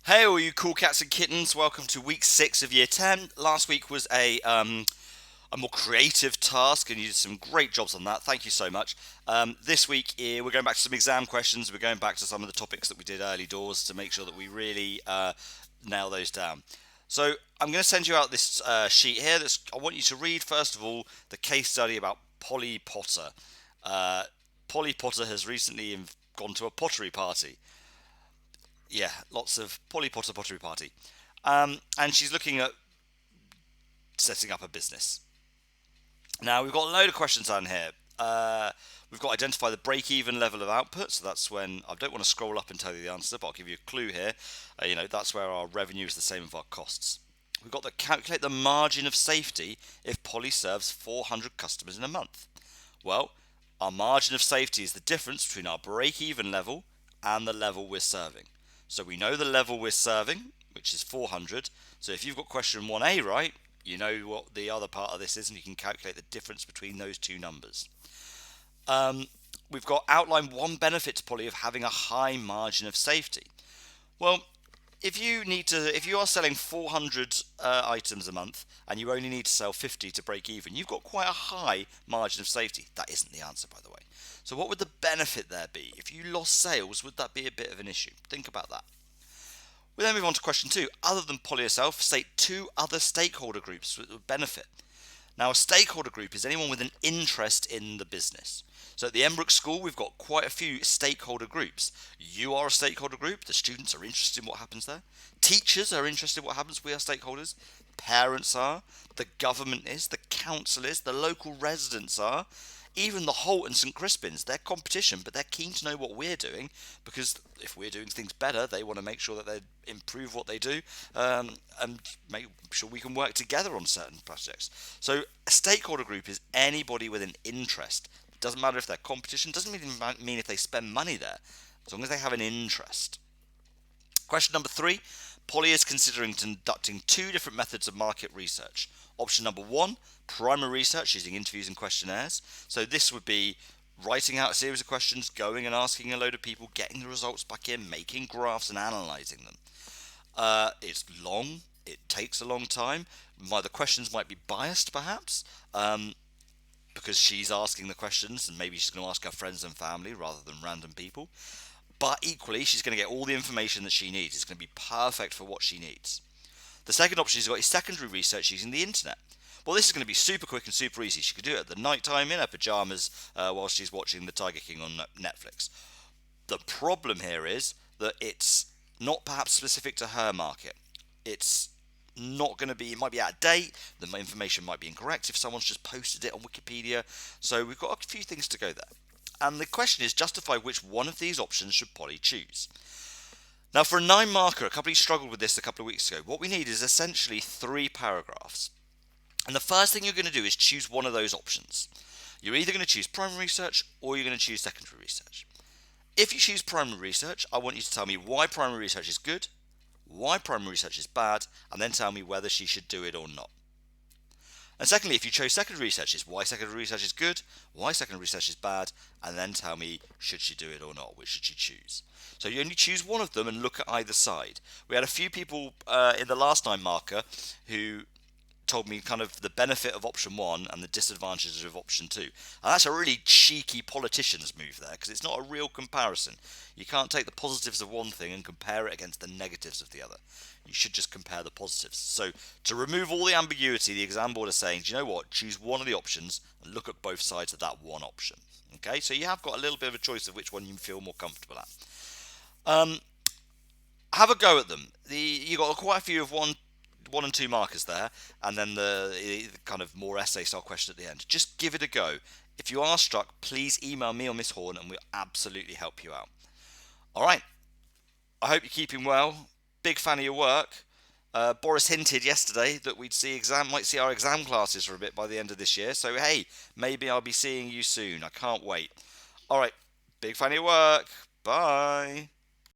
Hey, all you cool cats and kittens! Welcome to week 6 of year 10. Last week was a more creative task, and you did some great jobs on that. Thank you so much. This week, we're going back to some exam questions. We're going back to some of the topics that we did early doors to make sure that we really nail those down. So, I'm going to send you out this sheet here. I want you to read, first of all, the case study about Polly Potter. Uh, Polly Potter has recently gone to a pottery party. Yeah, lots of Polly Potter pottery party. And she's looking at setting up a business. Now, we've got a load of questions down here. We've got to identify the break-even level of output. So that's when, I don't want to scroll up and tell you the answer, but I'll give you a clue here. That's where our revenue is the same as our costs. We've got to calculate the margin of safety if Polly serves 400 customers in a month. Well, our margin of safety is the difference between our break-even level and the level we're serving. So we know the level we're serving, which is 400. So if you've got question 1A right, you know what the other part of this is, and you can calculate the difference between those two numbers. We've got outline one benefit to Polly of having a high margin of safety. Well, if you are selling 400 items a month and you only need to sell 50 to break even, you've got quite a high margin of safety. That isn't the answer, by the way. So what would the benefit there be? If you lost sales, would that be a bit of an issue? Think about that. We then move on to question 2. Other than Polly herself, state 2 other stakeholder groups that would benefit. Now, a stakeholder group is anyone with an interest in the business. So at the Emmbrook School, we've got quite a few stakeholder groups. You are a stakeholder group. The students are interested in what happens there. Teachers are interested in what happens. We are stakeholders. Parents are. The government is. The council is. The local residents are. Even the Holt and St Crispin's, they're competition, but they're keen to know what we're doing, because if we're doing things better, they want to make sure that they improve what they do, and make sure we can work together on certain projects. So a stakeholder group is anybody with an interest. It doesn't matter if they're competition, doesn't even mean if they spend money there, as long as they have an interest. Question number 3. Polly is considering conducting 2 different methods of market research. Option number 1, primary research using interviews and questionnaires. So this would be writing out a series of questions, going and asking a load of people, getting the results back in, making graphs and analysing them. It's long, it takes a long time. The questions might be biased perhaps, because she's asking the questions and maybe she's going to ask her friends and family rather than random people. But equally, she's going to get all the information that she needs. It's going to be perfect for what she needs. The second option she's got is secondary research using the internet. Well, this is going to be super quick and super easy. She could do it at the night time in her pyjamas while she's watching the Tiger King on Netflix. The problem here is that it's not perhaps specific to her market. It's not going to be, it might be out of date, the information might be incorrect if someone's just posted it on Wikipedia. So we've got a few things to go there. And the question is, justify which one of these options should Polly choose. Now, for a 9 marker, a couple of you struggled with this a couple of weeks ago. What we need is essentially 3 paragraphs. And the first thing you're going to do is choose one of those options. You're either going to choose primary research or you're going to choose secondary research. If you choose primary research, I want you to tell me why primary research is good, why primary research is bad, and then tell me whether she should do it or not. And secondly, if you chose secondary research, it's why secondary research is good, why secondary research is bad, and then tell me should she do it or not, which should she choose. So you only choose one of them and look at either side. We had a few people in the last 9 marker who told me kind of the benefit of option 1 and the disadvantages of option 2. And that's a really cheeky politician's move there, because it's not a real comparison. You can't take the positives of one thing and compare it against the negatives of the other. You should just compare the positives. So to remove all the ambiguity, the exam board is saying, do you know what, choose one of the options and look at both sides of that one option. Okay, so you have got a little bit of a choice of which one you feel more comfortable at. Have a go at them. You got quite a few of one and 2 markers there, and then the kind of more essay style question at the end. Just give it a go. If you are struck, please email me or Miss Horn and we'll absolutely help you out. Alright, I hope you're keeping well. Big fan of your work. Boris hinted yesterday that might see our exam classes for a bit by the end of this year, so hey, maybe I'll be seeing you soon. I can't wait. Alright, big fan of your work. Bye.